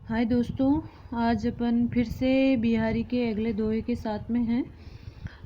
हाय दोस्तों, आज अपन फिर से बिहारी के अगले दोहे के साथ में हैं।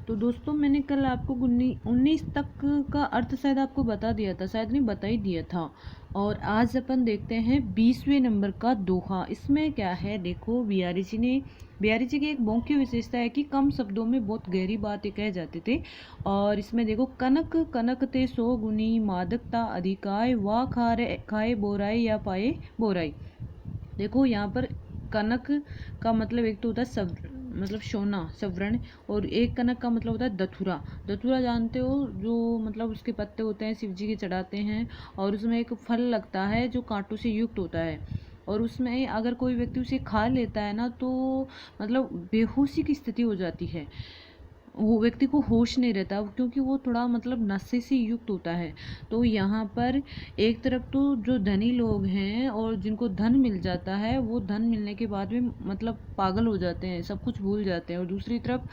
तो दोस्तों, मैंने कल आपको 19 तक का अर्थ शायद आपको बता दिया था, शायद नहीं बता ही दिया था। और आज अपन देखते हैं 20वें नंबर का दोहा। इसमें क्या है, देखो बिहारी जी की एक मुख्य विशेषता है कि कम शब्दों में बहुत गहरी बातें कह जाते थे। और इसमें देखो, कनक कनक ते 100 गुनी मादकता अधिकाय वा खाए बोराई या पाए बोराई। देखो यहाँ पर कनक का मतलब एक तो होता है मतलब सोना सवर्ण, और एक कनक का मतलब होता है दथुरा। दथुरा जानते हो, जो मतलब उसके पत्ते होते हैं, शिव जी के चढ़ाते हैं, और उसमें एक फल लगता है जो कांटों से युक्त होता है। और उसमें अगर कोई व्यक्ति उसे खा लेता है ना, तो मतलब बेहोशी की स्थिति हो जाती है। वो व्यक्ति को होश नहीं रहता, क्योंकि वो थोड़ा मतलब नशे से युक्त होता है। तो यहाँ पर एक तरफ तो जो धनी लोग हैं और जिनको धन मिल जाता है, वो धन मिलने के बाद भी मतलब पागल हो जाते हैं, सब कुछ भूल जाते हैं। और दूसरी तरफ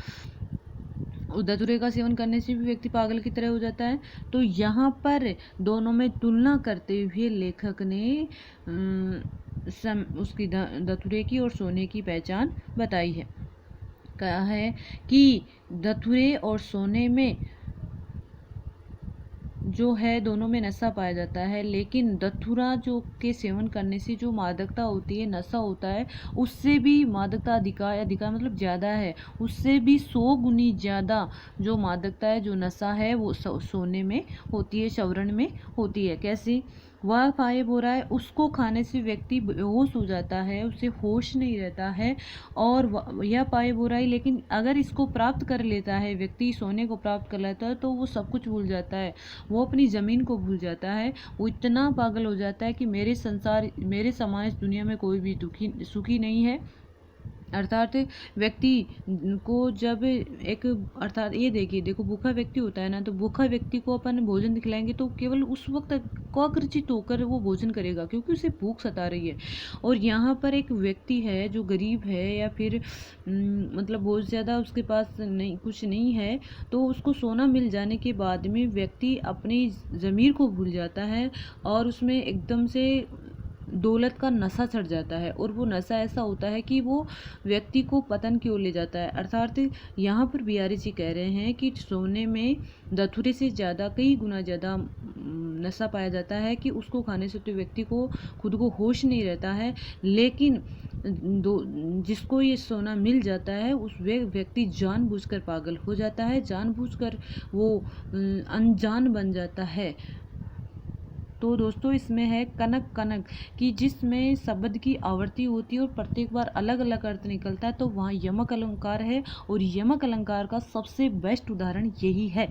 धतूरे का सेवन करने से भी व्यक्ति पागल की तरह हो जाता है। तो यहाँ पर दोनों में तुलना करते हुए लेखक ने उसकी धतूरे की और सोने की पहचान बताई है। कहा है कि धतूरे और सोने में जो है, दोनों में नशा पाया जाता है, लेकिन धतूरा जो के सेवन करने से जो मादकता होती है, नशा होता है, उससे भी मादकता अधिकार मतलब ज़्यादा है। उससे भी 100 गुनी ज़्यादा जो मादकता है, जो नशा है, वो सोने में होती है, शवरण में होती है। कैसी? वह पाए बोरा है, उसको खाने से व्यक्ति बेहोश हो जाता है, उसे होश नहीं रहता है। और यह पाए बुराई, लेकिन अगर इसको प्राप्त कर लेता है व्यक्ति, सोने को प्राप्त कर लेता है, तो वो सब कुछ भूल जाता है। वो अपनी ज़मीन को भूल जाता है। वो इतना पागल हो जाता है कि मेरे समान इस दुनिया में कोई भी सुखी नहीं है। अर्थात व्यक्ति को जब एक अर्थात ये देखो, भूखा व्यक्ति होता है ना, तो भूखा व्यक्ति को अपन भोजन खिलाएंगे तो केवल उस वक्त अकृचित होकर वो भोजन करेगा, क्योंकि उसे भूख सता रही है। और यहाँ पर एक व्यक्ति है जो गरीब है, या फिर मतलब बहुत ज़्यादा उसके पास नहीं, कुछ नहीं है, तो उसको सोना मिल जाने के बाद में व्यक्ति अपनी ज़मीर को भूल जाता है, और उसमें एकदम से दौलत का नशा चढ़ जाता है। और वो नशा ऐसा होता है कि वो व्यक्ति को पतन की ओर ले जाता है। अर्थात यहाँ पर बिहारी जी कह रहे हैं कि सोने में धतूरे से ज़्यादा, कई गुना ज़्यादा नशा पाया जाता है, कि उसको खाने से तो व्यक्ति को खुद को होश नहीं रहता है। लेकिन जिसको ये सोना मिल जाता है, उस व्यक्ति जानबूझकर पागल हो जाता है, जानबूझकर वो अनजान बन जाता है। तो दोस्तों, इसमें है कनक कनक, कि जिसमें शब्द की आवृत्ति होती है और प्रत्येक बार अलग अलग अर्थ निकलता है, तो वहाँ यमक अलंकार है। और यमक अलंकार का सबसे बेस्ट उदाहरण यही है।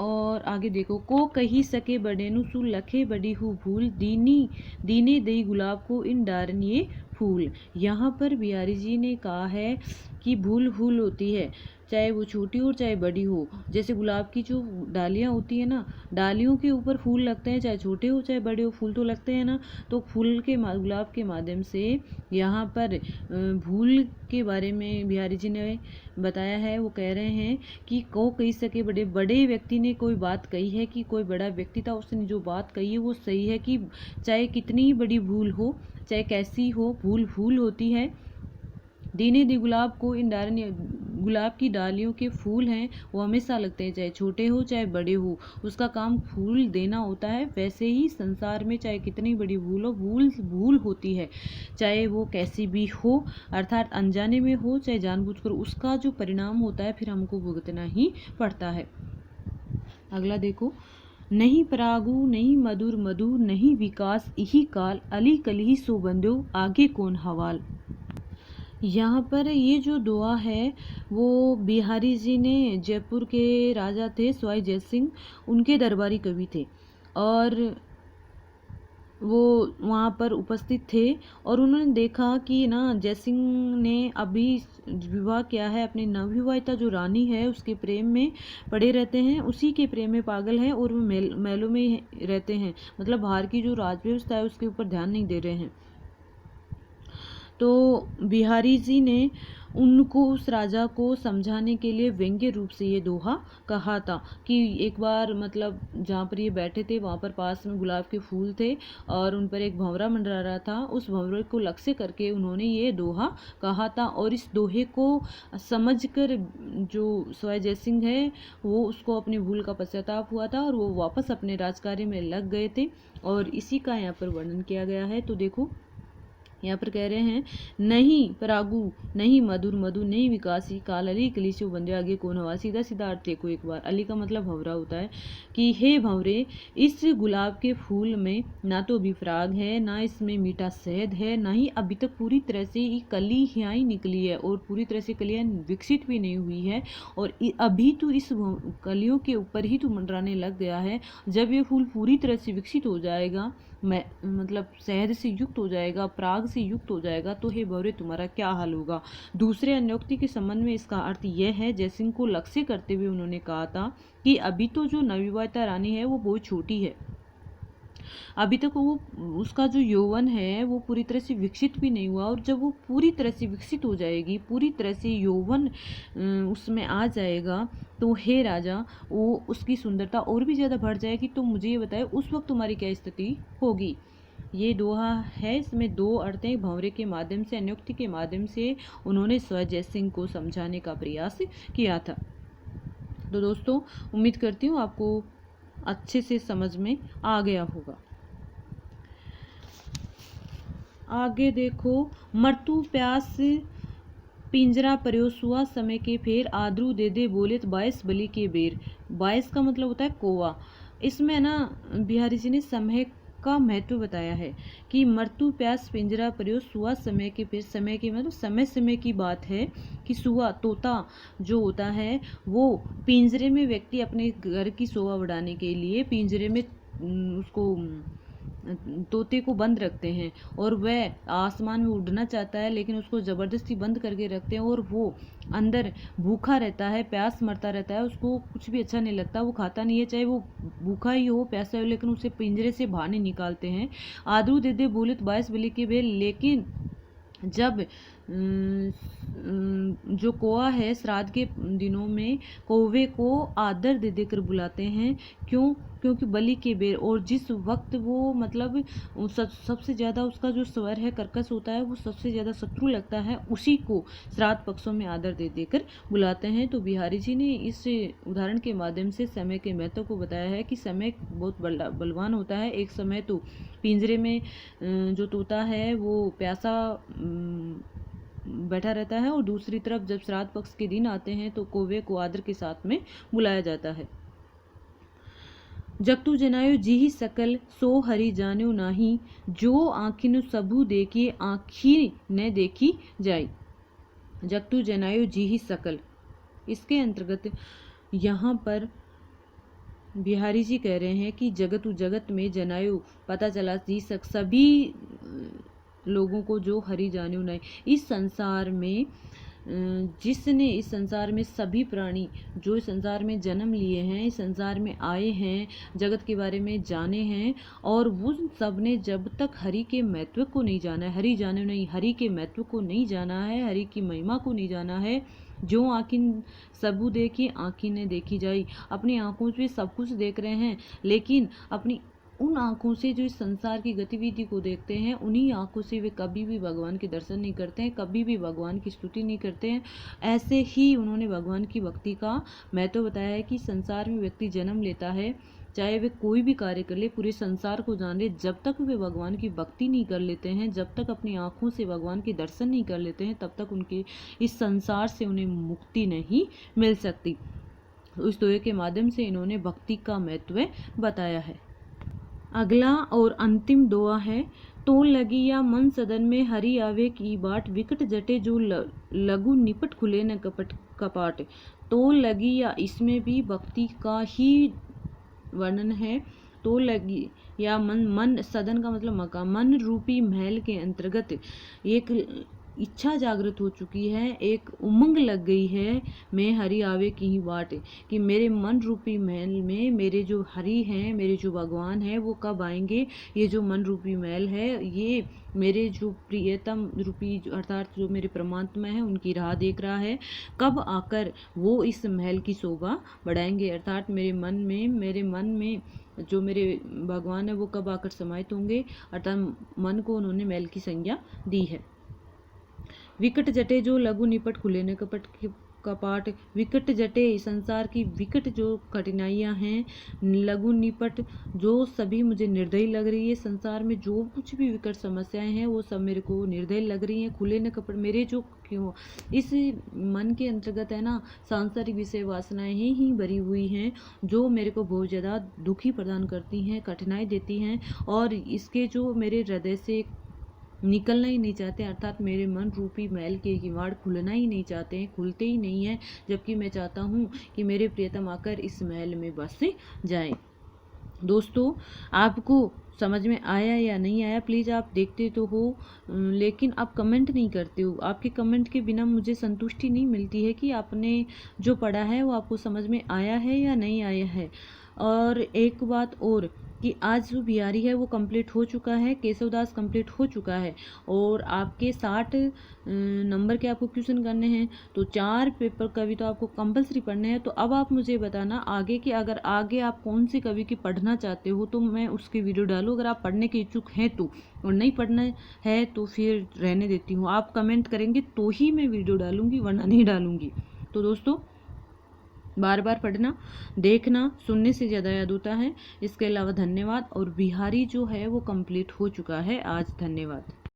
और आगे देखो, को कही सके बडेनु सु लखे बड़ी हूँ भूल, दीने दई गुलाब को इन डारन ये फूल। यहाँ पर बिहारी जी ने कहा है कि भूल भूल होती है, चाहे वो छोटी हो चाहे बड़ी हो। जैसे गुलाब की जो डालियाँ होती है ना, डालियों के ऊपर फूल लगते हैं, चाहे छोटे हो चाहे बड़े हो, फूल तो लगते हैं ना। तो फूल के गुलाब के माध्यम से यहाँ पर भूल के बारे में बिहारी जी ने बताया है। वो कह रहे हैं कि को कही सके बड़े बड़े व्यक्ति ने कोई बात कही है, कि कोई बड़ा व्यक्ति था, उसने जो बात कही है वो सही है, कि चाहे कितनी बड़ी भूल हो, चाहे कैसी हो, भूल भूल होती है। दीने दी गुलाब को इन गुलाब की डालियों के फूल हैं, वो हमेशा लगते हैं, चाहे छोटे हो चाहे बड़े हो, उसका काम फूल देना होता है। वैसे ही संसार में चाहे कितनी बड़ी भूल हो, भूल भूल होती है, चाहे वो कैसी भी हो, अर्थात अनजाने में हो चाहे जानबूझकर, उसका जो परिणाम होता है फिर हमको भुगतना ही पड़ता है। अगला देखो, नहीं परागु नहीं मधुर मधु नहीं विकास इही काल, अली कलही सो बंदो आगे कौन हवाल। यहाँ पर ये जो दोहा है, वो बिहारी जी ने, जयपुर के राजा थे सवाई जय सिंह, उनके दरबारी कवि थे, और वो वहाँ पर उपस्थित थे। और उन्होंने देखा कि ना, जयसिंह ने अभी विवाह किया है, अपनी नवविवाहिता जो रानी है उसके प्रेम में पड़े रहते हैं, उसी के प्रेम में पागल हैं, और वो महलों में रहते हैं, मतलब बाहर की जो राज व्यवस्था है उसके ऊपर ध्यान नहीं दे रहे हैं। तो बिहारी जी ने उनको, उस राजा को समझाने के लिए व्यंग्य रूप से ये दोहा कहा था कि एक बार मतलब जहाँ पर ये बैठे थे वहाँ पर पास में गुलाब के फूल थे और उन पर एक भंवरा मंडरा रहा था। उस भंवरे को लक्ष्य करके उन्होंने ये दोहा कहा था और इस दोहे को समझकर जो सवाई जयसिंह है वो उसको अपनी भूल का पश्चाताप हुआ था और वो वापस अपने राजकार्य में लग गए थे और इसी का यहाँ पर वर्णन किया गया है। तो देखो यहाँ पर कह रहे हैं, नहीं परागु नहीं मधुर मधु नहीं विकासी काल अली कलीसु बंदे आगे कौन हवा। सीधा सीधा अर्थ देखो एक बार, अली का मतलब भंवरा होता है कि हे भंवरे, इस गुलाब के फूल में ना तो अभी पराग है, ना इसमें मीठा शहद है, ना ही अभी तक पूरी तरह से ये कलियाँ ही निकली है और पूरी तरह से कलियाँ विकसित भी नहीं हुई है और अभी तो इस कलियों के ऊपर ही तो मंडराने लग गया है। जब ये फूल पूरी तरह से विकसित हो जाएगा, मैं मतलब शहद से युक्त हो जाएगा, पराग से युक्त हो जाएगा, तो हे भंवरे तुम्हारा क्या हाल होगा। दूसरे अन्योक्ति के संबंध में इसका अर्थ यह है, जयसिंह को लक्ष्य करते हुए उन्होंने कहा था कि अभी तो जो नवविवाहिता रानी है वो बहुत छोटी है, अभी तक वो उसका जो यौवन है वो पूरी तरह से विकसित भी नहीं हुआ और जब वो पूरी तरह से विकसित हो जाएगी, पूरी तरह से यौवन उसमें आ जाएगा, तो हे राजा वो उसकी सुंदरता और भी ज़्यादा बढ़ जाएगी। तो मुझे ये बताए उस वक्त तुम्हारी क्या स्थिति होगी। ये दोहा है, इसमें दो अर्थ हैं। भंवरे के माध्यम से, अन्योक्ति के माध्यम से उन्होंने सवाई जयसिंह को समझाने का प्रयास किया था। तो दोस्तों उम्मीद करती हूँ आपको अच्छे से समझ में आ गया होगा। आगे देखो, मृत्यु प्यास पिंजरा प्रयोस हुआ समय के फेर आद्रू दे दे बोले 22 बलि के बेर। 22 का मतलब होता है कौवा। इसमें ना बिहारी जी ने समय का महत्व बताया है कि मृत्यु प्यास पिंजरा प्रयोस हुआ समय के फेर। समय के मतलब समय समय की बात है कि सुआ तोता जो होता है वो पिंजरे में, व्यक्ति अपने घर की शोभा बढ़ाने के लिए पिंजरे में उसको तोते को बंद रखते हैं और वह आसमान में उड़ना चाहता है लेकिन उसको ज़बरदस्ती बंद करके रखते हैं और वो अंदर भूखा रहता है, प्यास मरता रहता है, उसको कुछ भी अच्छा नहीं लगता, वो खाता नहीं है, चाहे वो भूखा ही हो प्यासा हो, लेकिन उसे पिंजरे से बाहर नहीं निकालते हैं। आदरू दे दे बोले 22 बलि के बेर। लेकिन जब जो कौआ है श्राद्ध के दिनों में कौवे को आदर दे देकर बुलाते हैं। क्यों? क्योंकि बलि के बेर, और जिस वक्त वो मतलब सबसे ज़्यादा उसका जो स्वर है कर्कश होता है, वो सबसे ज़्यादा शत्रु लगता है, उसी को श्राद्ध पक्षों में आदर दे देकर बुलाते हैं। तो बिहारी जी ने इस उदाहरण के माध्यम से समय के महत्व को बताया है कि समय बहुत बलवान होता है। एक समय तो पिंजरे में जो तोता है वो प्यासा बैठा रहता है और दूसरी तरफ जब श्राद्ध पक्ष के दिन आते हैं तो कौवे को आदर के साथ में बुलाया जाता है। जगतु जनायो जीहि सकल सो हरि जान्यो नाही, जो आँखिन सबु देखी आँखी न देखी जाई। जगतु जनायो जीहि सकल, इसके अंतर्गत यहाँ पर बिहारी जी कह रहे हैं कि जगतु जगत में जनायो पता चला जी सक सभी लोगों को जो हरि जान्यो नहीं, इस संसार में जिसने इस संसार में सभी प्राणी जो इस संसार में जन्म लिए हैं, इस संसार में आए हैं, जगत के बारे में जाने हैं, और वो सब ने जब तक हरि के महत्व को नहीं जाना है, हरि जाने नहीं, हरि के महत्व को नहीं जाना है, हरि की महिमा को नहीं जाना है, जो आँखिन सबू देखी आँखी ने देखी जाई। अपनी आँखों से सब कुछ देख रहे हैं लेकिन अपनी उन आँखों से जो इस संसार की गतिविधि को देखते हैं, उन्हीं आँखों से वे कभी भी भगवान के दर्शन नहीं करते हैं, कभी भी भगवान की स्तुति नहीं करते हैं। ऐसे ही उन्होंने भगवान की भक्ति का महत्व बताया है कि संसार में व्यक्ति जन्म लेता है, चाहे वे कोई भी कार्य कर ले, पूरे संसार को जान ले, जब तक वे भगवान की भक्ति नहीं कर लेते हैं, जब तक अपनी आँखों से भगवान के दर्शन नहीं कर लेते हैं, तब तक उनके इस संसार से उन्हें मुक्ति नहीं मिल सकती। उस दोहे के माध्यम से इन्होंने भक्ति का महत्व बताया है। अगला और अंतिम दोहा है, तो लगी या मन सदन में हरि आवे की बाट, विकट जटे जो लघु निपट खुले न कपट कपाट। तो लगी या, इसमें भी भक्ति का ही वर्णन है। तो लगी या मन, मन सदन का मतलब मकान, मन रूपी महल के अंतर्गत एक इच्छा जागृत हो चुकी है, एक उमंग लग गई है, मैं हरि आवे की ही बाट, कि मेरे मन रूपी महल में मेरे जो हरि हैं, मेरे जो भगवान हैं, वो कब आएंगे। ये जो मन रूपी महल है, ये मेरे जो प्रियतम रूपी अर्थात जो मेरे परमात्मा है उनकी राह देख रहा है, कब आकर वो इस महल की शोभा बढ़ाएंगे। अर्थात मेरे मन में जो मेरे भगवान है वो कब आकर समाहित होंगे। अर्थात मन को उन्होंने महल की संज्ञा दी है। विकट जटे जो लघु निपट खुले न कपट कपाट, विकट जटे संसार की विकट जो कठिनाइयाँ हैं, लघु निपट जो सभी मुझे निर्दयी लग रही है। संसार में जो कुछ भी विकट समस्याएं हैं वो सब मेरे को निर्दयी लग रही हैं। खुले न कपट मेरे जो क्यों इस मन के अंतर्गत है ना, सांसारिक विषय वासनाएं ही भरी हुई हैं, जो मेरे को बहुत ज़्यादा दुखी प्रदान करती हैं, कठिनाई देती हैं, और इसके जो मेरे हृदय से निकलना ही नहीं चाहते। अर्थात मेरे मन रूपी महल के किवाड़ खुलना ही नहीं चाहते हैं, खुलते ही नहीं हैं, जबकि मैं चाहता हूँ कि मेरे प्रियतम आकर इस महल में बस जाएं। दोस्तों, आपको समझ में आया या नहीं आया, प्लीज़ आप देखते तो हो लेकिन आप कमेंट नहीं करते हो। आपके कमेंट के बिना मुझे संतुष्टि नहीं मिलती है कि आपने जो पढ़ा है वो आपको समझ में आया है या नहीं आया है। और एक बात और कि आज जो बिहारी है वो कंप्लीट हो चुका है, केशवदास कंप्लीट हो चुका है, और आपके 60 नंबर के आपको क्वेश्चन करने हैं, तो 4 पेपर कवि तो आपको कंपलसरी पढ़ने हैं। तो अब आप मुझे बताना आगे कि अगर आगे आप कौन सी कवि की पढ़ना चाहते हो तो मैं उसकी वीडियो डालूँ। अगर आप पढ़ने के इच्छुक हैं तो, और नहीं पढ़ना है तो फिर रहने देती हूँ। आप कमेंट करेंगे तो ही मैं वीडियो डालूँगी, वरना नहीं डालूँगी। तो दोस्तों, बार बार पढ़ना, देखना, सुनने से ज़्यादा याद होता है। इसके अलावा धन्यवाद। और बिहारी जो है वो कंप्लीट हो चुका है आज। धन्यवाद।